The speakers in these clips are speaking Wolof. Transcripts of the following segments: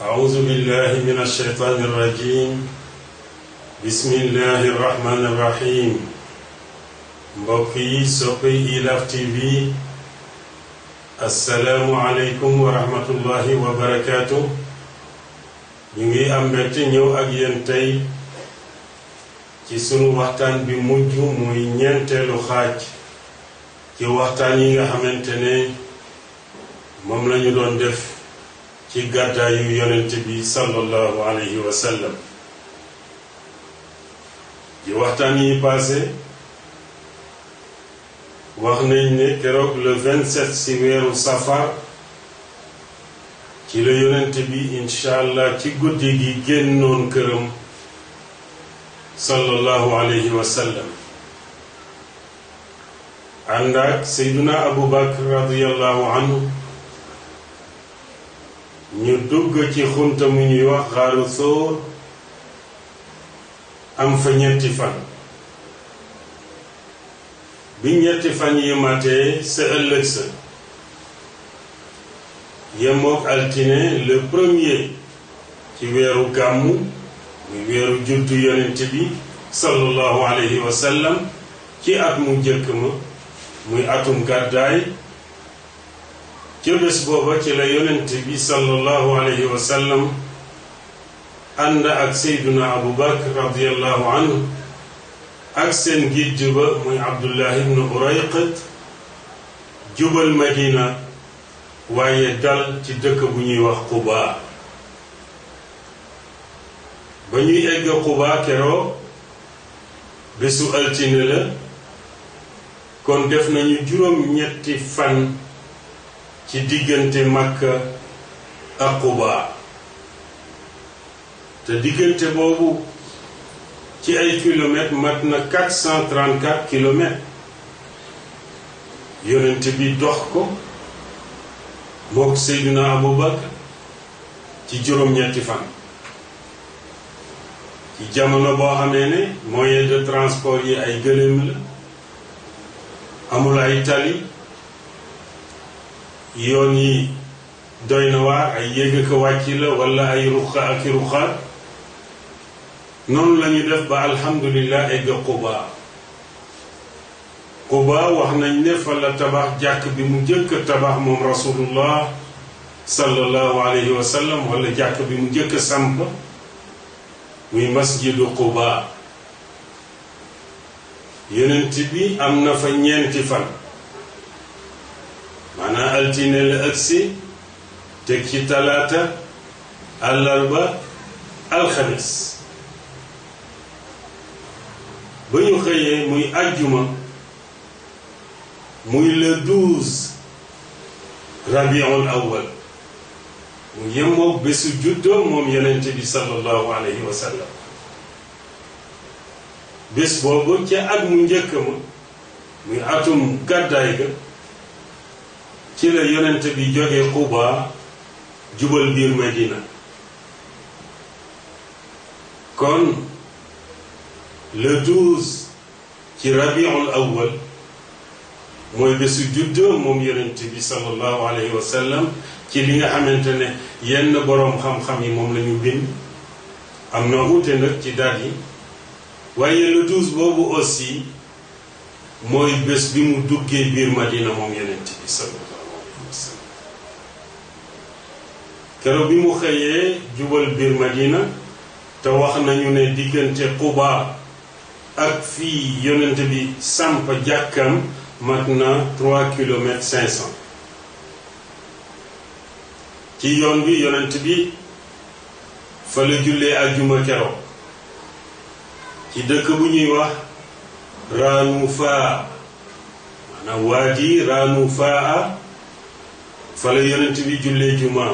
أعوذ بالله من الشيطان الرجيم بسم الله الرحمن الرحيم mbokk yi soppay IYAF TV assalaamu aleykum wa rahmatullahi wa barakaatu. ñu ngi am mbégte ñëw ak yéen tey ci sunu waxtaan bi mujj muy ñeenteelu xaaj ci waxtaan yi nga xamante ne moom lañu doon def ci gàddaayu yonent bi sallallahu alayhi wa sallam. ci waxtaan yi passé wax nañ ne keroog le 27 ci weeru safar ci la yonent bi incha allah ci guddi gi génnoon këram sallallahu alayhi wa sallam ànd ak Seydina Abu Bakr radiyallahu anhu. ñu dugg ci xunta mu ñuy wax xaaru Sóor am fa ñetti fan. bi ñetti fan yi matee sa ëllëg sa yemook altine le premier ci weeru gàmmu muy weeru juddu yonent bi sallallahu alayhi wa sallam ci at mu njëkk ma muy atum gàddaay. ca bés booba ci la yonent bi sallallahu alayhi wa sallam ànd ak Seydina Abu Bakr radiyallahu anhu ak seen gidd ba muy Abdullah ibn Urayqit jubal Madina waaye dal ci dëkk bu ñuy wax Quba. ba ñuy egg Quba keroo bésu altine la kon def nañu juróom-ñetti fan ci diggante Makka ak Quba te diggante boobu ci ay kilomètres mat na 434 kilomètres. yonent bi dox ko mook Seydina Abu Bakr ci juróom-ñetti fan ci jamono boo xamee ne moyen de transport yi ay gëléem la, amul ay tali, yoon yi doy na waar, ay yéeg ko wàcc la wala ay ruqa ak i ruqaat. noonu la ñu def ba alhamdulillah egg Quba. Quba wax nañ ne fa la tabax jàkk bi mu jëkk tabax moom rasulullah sallallahu alayhi wa sallam, wala jàkk bi mu jëkk samp muy masjidu Quba. yonent bi am na fa ñeenti fan, maanaam altine la agsi teg ci talaata, àllarba, alxamis. ba ñu xëyee muy àjjuma muy le 12 rabiul awwal mu yemoog bésu juddoom moom yonent bi sallallahu alayhi wa sallam. bés boobu ca at mu njëkk ma muy atum gàddaay ga ci la yonent bi jógee Quba jubal biir Medina. kon le 12 ci rabiul awwal mooy bésu juddoo moom yonent bi sallallahu alayhi wa sallam, ci li nga xamante ne yenn boroom xam-xam yi moom la ñu bind. am na wuute nag ci date yi, waaye le 12 boobu aussi mooy bés bi mu duggee biir Madina moom yonent bi sallallahu alayhi wa sallam. keroog bi mu xëyee jubal biir Madina, te wax nañu ne diggante Quba ak fii yonent bi samp jàkkam mat na 3 kilomètres 500. ci yoon bi yonent bi fa la jullee àjjuma keroog ci dëkk bu ñuy wax Ranufaa, maanaam waadi Ranufaa, fa la yonent bi jullee juma.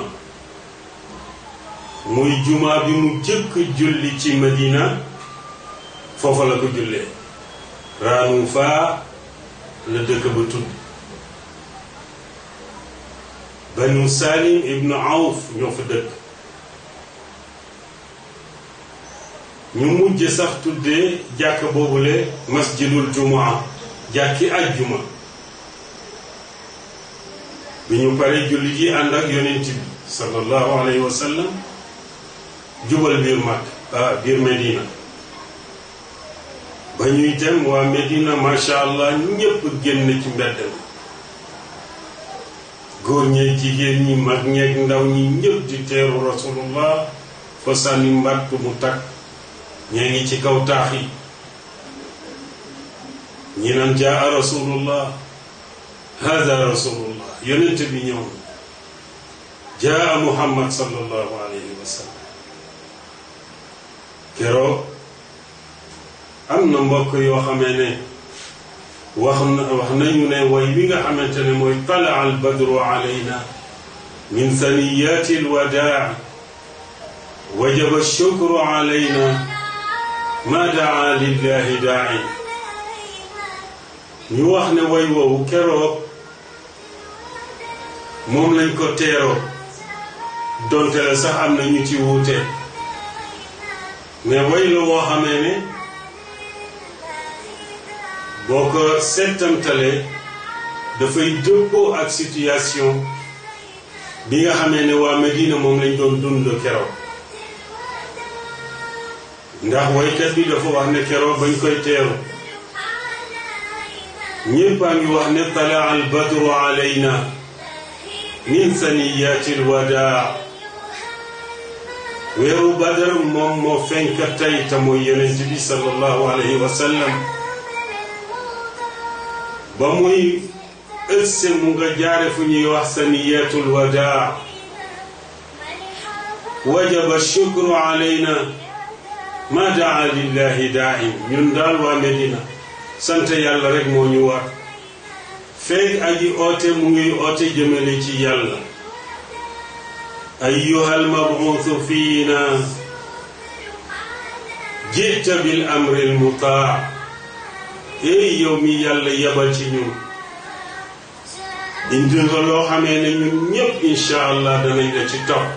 muy juma bi mu jëkk julli ci Madina, foofa la ko jullee. Ranufaa la dëkk ba tudd. Banu Salim ibnu Awf ñoo fa dëkk. ñu mujj sax tuddee jàkk boobule masjidul jumaa, jàkki ajjuma. bi ñu paree julli ji ànd ak yonent bi sallallahu alayhi wa sallam jubal biir biir Medina. ba ñuy dem waa Medina macha allah ñépp génn ci mbedd mi góor ñeeg jigéen ñi mag ñeeg ndaw ñi ñépp di teeru rasulullah fa sànni mbattu mu takk ñee ngi ci kaw taax yi ñi naan jaa rasulullah hada rasulullah yonent bi ñëw na jaa muhammad sallallahu alayhi wa sallam keroog am na mbokk yoo xamee ne wax nañu ne way wi nga xamante ne mooy talaa al badru alayna min saniyati al wadaa wajaba shukru alayna ma daa lillahi daai ñu wax ne way woowu keroog moom lañ ko teeroo donte la sax am na ñu ci wuute mais way la woo xamee ne boo ko settantalee dafay dëppoo ak situation bi nga xamee ne waa Medina moom lañ doon dund keroog ndax waykat bi dafa wax ne keroog bañ koy teeru ñépp a ngi wax ne talaa al badru alayna min saniyati al wadaa weeru badar moom moo fenk tey te mooy yonent bi sallallahu alayhi wa sallam ba muy ëgse mu nga jaare fu ñuy wax saniyatul wadaa wajaba shukru alayna ma daa lillahi daa'im ñun daal waa Medina sant yàlla rek moo ñu war feeg aji oote mu ngi oote jëmale ci yàlla ayyuhal mab'uuthu fiina ji'ta bil amril mutaa éy yow mi yàlla yabal ci ñun indi nga loo xamee ne ñun ñépp incha allah danañ la ci topp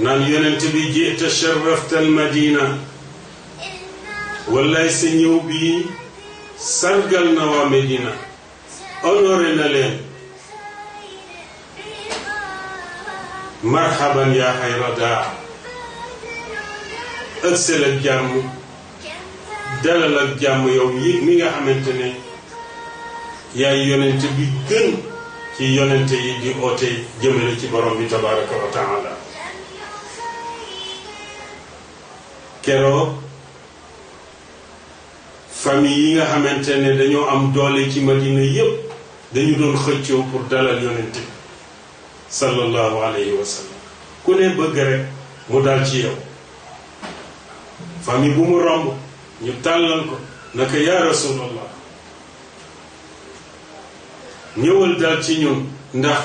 naan yonent bi ji'ta sharrafta al madina wallaay sa ñëw bii sargal na waa Medina honoré na leen marhaban yaa xayra daa ëgsel ak jàmm dalal ak jàmm yow mi nga xamante ne yaay yonent bi gën ci yonent yi di oote jëmale ci borom bi tabaraka wa taala keroog famille yi nga xamante ne dañoo am doole ci Madina yépp dañu doon xëccoo pour dalal yonent bi sallallahu alayhi wa sallam ku ne bëgg rek mu dal ci yow famille bu mu romb ñu tàllal ko naka yaa rasulallah ñëwal dal ci ñun ndax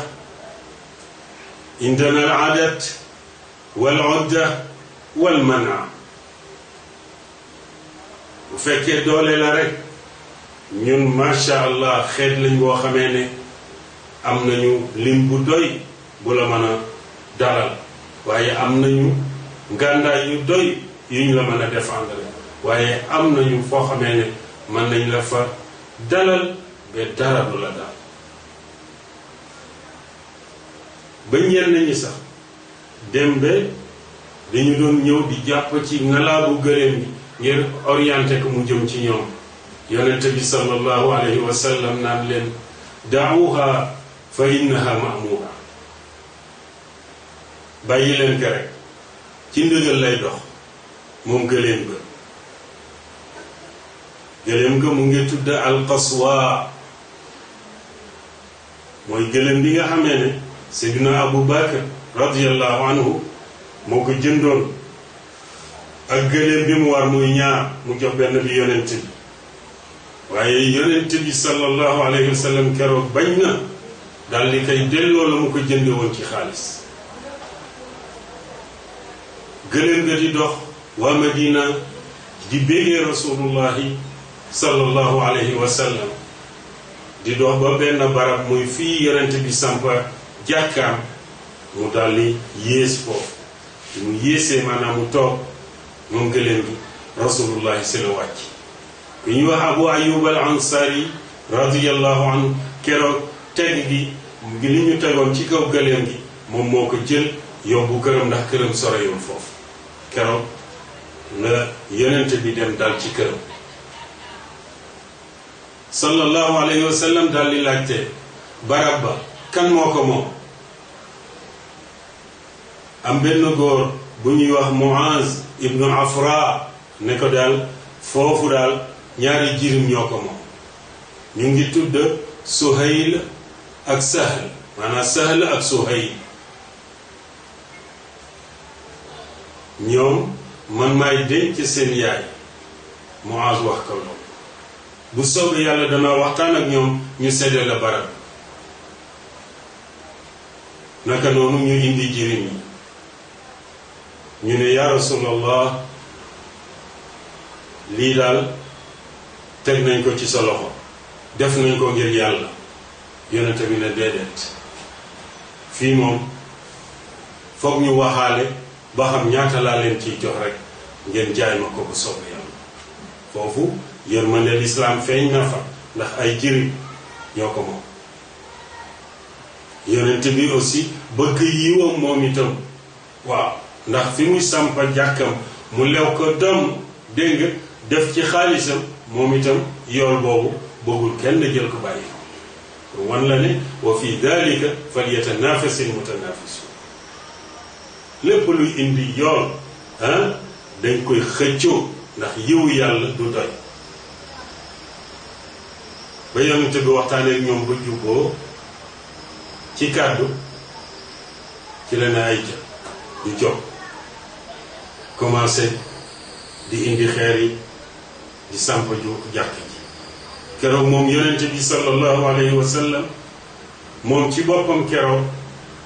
indana al adat wal udda wal mana bu fekkee doole la rek ñun macha allah xeet lañ boo xamee ne am nañu lim bu doy bu la mën a dalal waaye am nañu ngàndaay yu doy yuñ la mën a défendre waaye am nañu foo xamee ne mën nañ la fa dalal ba dara du la daal ba ñenn ñi sax dem ba dañu doon ñëw di jàpp ci ngalaabu gëléem bi ngir orienté ko mu jëm ci ñoom yonent bi sallallahu alayhi wa sallam naan leen daawuha fa innaha ma'muura bàyyi leen ko rek ci ndigal lay dox moom gëléem ga gëléem ga mu ngi tudd alqaswa mooy gëléem bi nga xamee ne Seydina Abu Bakr radiyallahu anhu moo ko jëndoon ak gëléem bi mu war muy ñaar mu jox benn bi yonent bi waaye yonent bi sallallahu alayhi wa sallam keroog bañ na daal di koy delloo la mu ko jënde woon ci xaalis gëléem nga di dox waa Madina di bégee rasulullahi sallallahu alayhi wa sallam di dox ba benn barab muy fii yonent bi sampa jàkkaam mu daal di yées foofu mu yéesee maanaam mu toog moom gëléem bi rasulullahi si la wàcc ku ñuy wax Abu Ayyub al Ansari radiyallahu anhu keroog teg gi ngi li ñu tegoon ci kaw gëléem gi moom moo ko jël yóbbu këram ndax këram sorewul foofu keroog la yonent bi dem dal ci këram sallallahu alayhi wa sallam daal di laajte barab ba kan moo ko moom am benn góor bu ñuy wax Muaz ibnu Afra ne ko daal foofu daal ñaari jirim ñoo ko moom ñu ngi tudd Suhayl ak Sahl maanaam Sahl ak Suhayl ñoom man maay denc seen yaay Muaz wax ko loolu bu soobee yàlla dana waxtaan ak ñoom ñu sedde la barab naka noonu ñu indi jirim yi ñu ne yaa rasulallah lii daal teg nañ ko ci sa loxo def nañ ko ngir yàlla yonente bi ne déedéet fii moom foog ñu waxaale ba xam ñaata laa leen ciy jox rek ngeen jaay ma ko bu soobee yàlla foofu yërmande lislaam feeñ na fa ndax ay jirim ñoo ko moom yonente bi aussi bëgg yiwam moom itam waaw ndax fi muy sampa jàkkam mu lew ko doom dégg nga def ci xaalisam moom itam yool boobu bëggul kenn jël ko bàyyi wan la ne wa fi dalika falyatanafasil mutanafisun lépp luy indi yool dañ koy xëccoo ndax yiwu yàlla du doy ba yonente bi waxtaanee ak ñoom ba jubboo ci kàddu ci la ne ay ja ñu jóg commencé di indi xeer yi di samp ju jàkk ji keroog moom yonente bi sallallahu alayhi wa sallam moom ci boppam keroog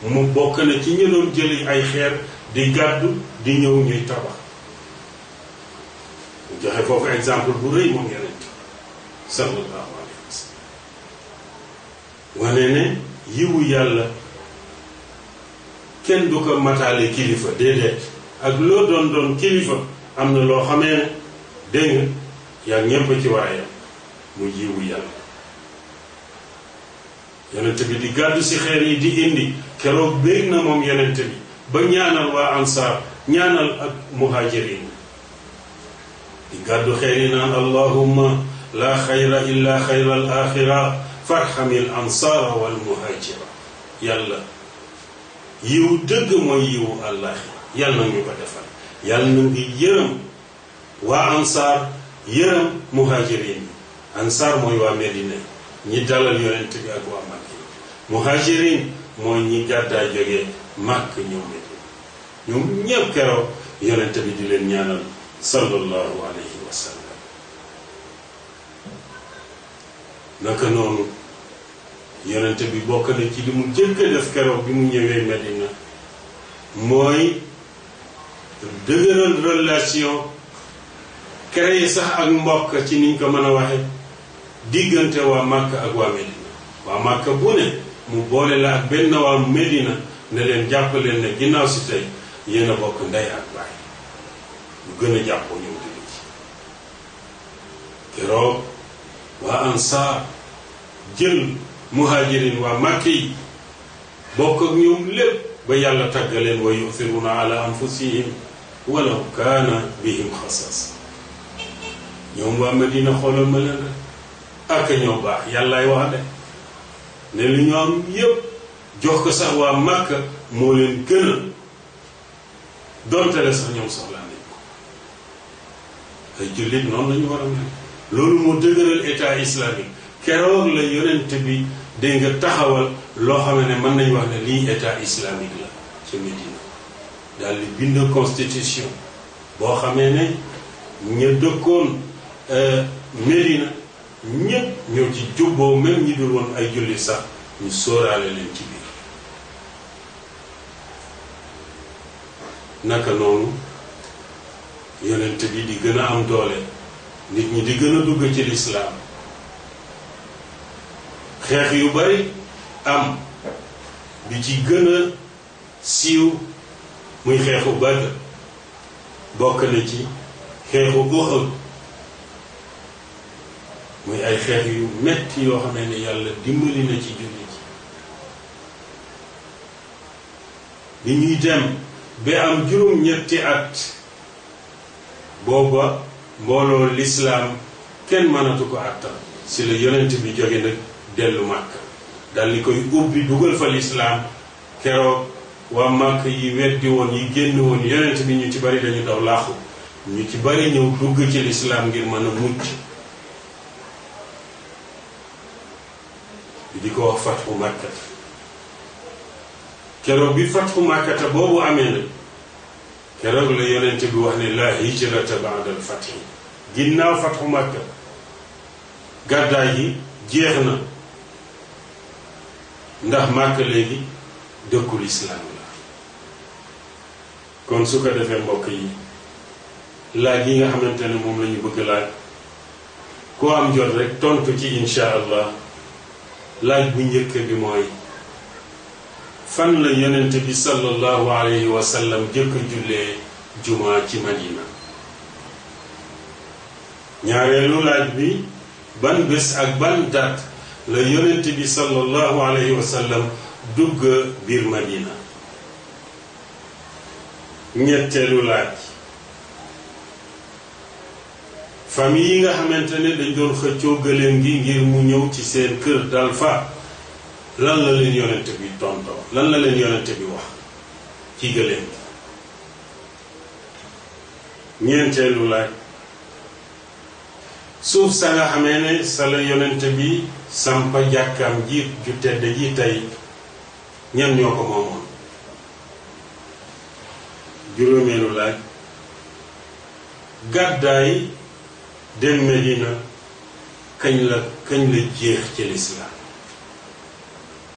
mu bokk na ci ñu doon jëli ay xeer di gàddu di ñëw ñuy tabax mu joxe foofu exemple bu rëy moom yonente sallallahu alayhi wa sallam wane ne yiwu yàlla kenn du ko mataale kilifa déedéet ak loo doon kilifa am na loo xamee ne dégg nga yaa ñépp ci war a yam mu yiwu yàlla yonent bi di gàddu si xeer yi di indi keroog béeg na moom yonent bi ba ñaanal waa ansaar ñaanal ak muhajirin di gàddu xeer yi naan allahumma la xayra illa xayra al axira farhamil ansaara wal muhajira yàlla yiw dëgg mooy yiwu àllaaxira yàlla na ñu ko defal yàlla na ngi yërëm waa ansaar yërëm muhajirin yi ansaar mooy waa Medina ñi dalal yonent bi ak waa Makka muhajirin mooy ñi gàddaa jógee Makka ñëw Medina ñoom ñëpp keroog yonent bi di leen ñaanal sallallahu alayhi wa sallam naka noonu yonent bi bokk na ci li mu jëkk a def keroog bi mu ñëwee Medina mooy dëgëral relation créer sax ak mbokk ci niñ ko mën a waxe diggante waa Makka ak waa Medina waa Makka bu ne mu boole la ak benn waa Medina ne leen jàpp leen ne ginnaaw si tey yéen a bokk ndey ak baay lu gën a jàppoo ñëw dina ci keroog waa ansaar jël muhajirin waa Makka yi bokk ak ñoom lépp ba yàlla tàggaleen wa yu'thiruna ala anfusihim walaw kaana bihim xasas ñoom waa Medina xoolal ma leen rek ak ñoo baax yàllaay wax de ne li ñu am yépp jox ko sax waa Makka moo leen gën a donte la sax ñoom soxlaa nañ ko ay jullit noonu lañu war a mel loolu moo dëgëral état islamique keroog la yonent bi dégg nga taxawal loo xam ne mën nañu wax ne lii état islamique la ci Medina daal di bind constitution boo xamee ne ñu dëkkoon Medina ñépp ñoo ci jubboo même ñi dul woon ay jullit sax ñu sóoraale leen ci biir naka noonu yonent bi di gën a am doole nit ñi di gën a dugg ci lislaam xeex yu bari am bi ci gën a siiw muy xeexu Badr bokk na ci xeexu Uhud muy ay xeex yu metti yoo xam ne yàlla dimbali na ci jullit bi ñuy dem ba am juróom-ñetti at booba mbooloo lislaam kenn mënatu ko àttan si la yonent bi jóge nag dellu Màkka dal di koy ubbi dugal fa lislaam. keroog waa Màkka yi weddi woon yi génn woon yonent bi ñu ci bari dañu daw laaxu ñu ci bari ñëw dugg ci lislaam ngir mën a mucc di ko wax fatxu Màkkata keroog bi fatxu Màkkata boobu amee nag keroog la yonent bi wax ne laa hijrata ba'dal fatxi ginnaaw fatxu Màkka gàddaay yi jeex na ndax Màkka léegi dëkkul islaam la. kon su ko defee mbokk yi laaj yi nga xamante ne moom la ñu bëgg laaj koo am jot rek tontu ci insha allah. laaj bu njëkk bi mooy fan la yonent bi sallallahu alayhi wa sallam jëkk jullee jumaa ci Madina. ñaareelu laaj bi ban bés ak ban dat la yonent bi sallallahu alayhi wa sallam dugg biir Madina. ñetteelu laaj famille yi nga xamante ne dañ doon xëccoo gëléem gi ngir mu ñëw ci seen kër dal fa lan la leen yonent bi tontoo lan la leen yonent bi wax ci gëléem gi. ñeenteelu laaj suuf sa nga xamee ne sa la yonent bi sampa jàkkaam ji ju tedd ji tey ñan ñoo ko moomoon. juróomeelu laaj gàddaay dem Medina kañ la jeex ci lislaam.